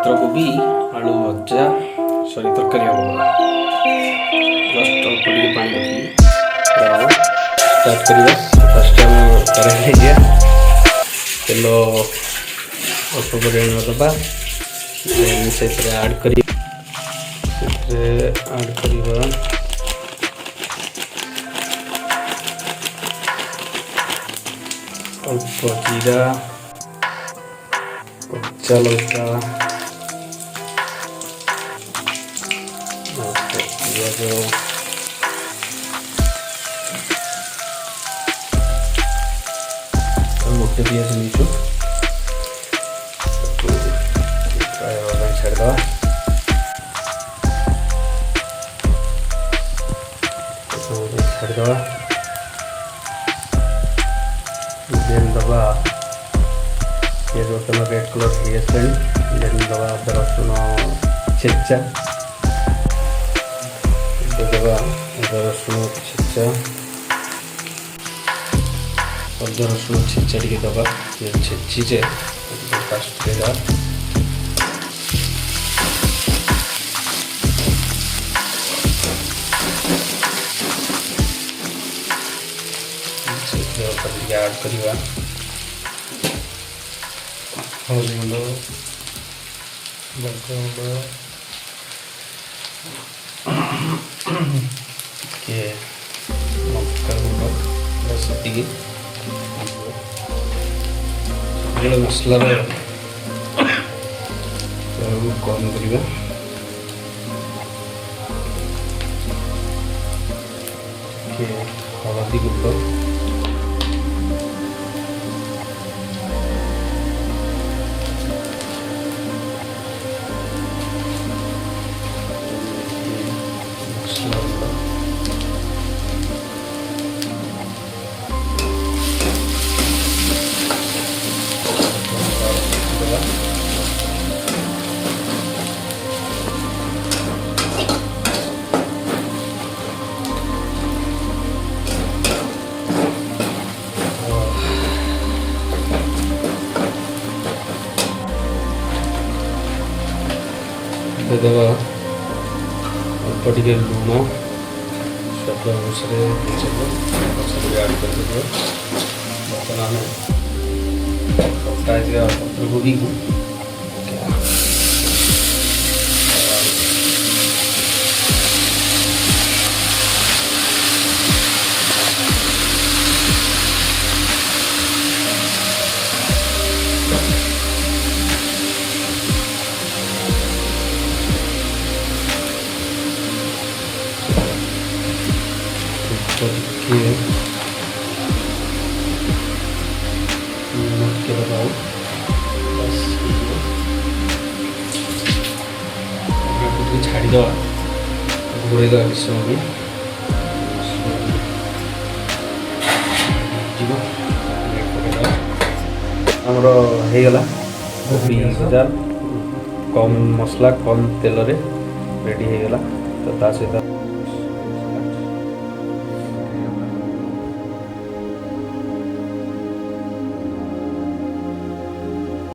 पत्रकोबी आलू भजा सॉरी तरकारी हम जस्ट अल्प टे पानी रखी स्टार्ट करवा फास्ट आम कढ़ाई दिया तेल अल्प परिमाण दबा से ऐड कर अल्प जीरा कच्चा लंका पियाज मोटे पियाज नीचु छाड़दे छाड़दे देन दबा ये जो रेड कलर हेयर देन दबा अदा रसुण छेचा दबा अदा रसुण छेचा अदा रसुण छेचा टी दबा छेचीचे फास्ट ऐड करवा हल्दी गुंड लंका गुंड लंका गुंड बस मसला कम करवा हल्दी गुंड देवा अल्प टे लुण स्वाद अनुसार ऐड कर बर्तमान कटा पत्रकोबी को नमक के लगाओ बस छाड़ीद घोड़े देवा किस समय आमर होगला कोबी भजा कम मसला कम तेल रेडी होगला तो ता सहित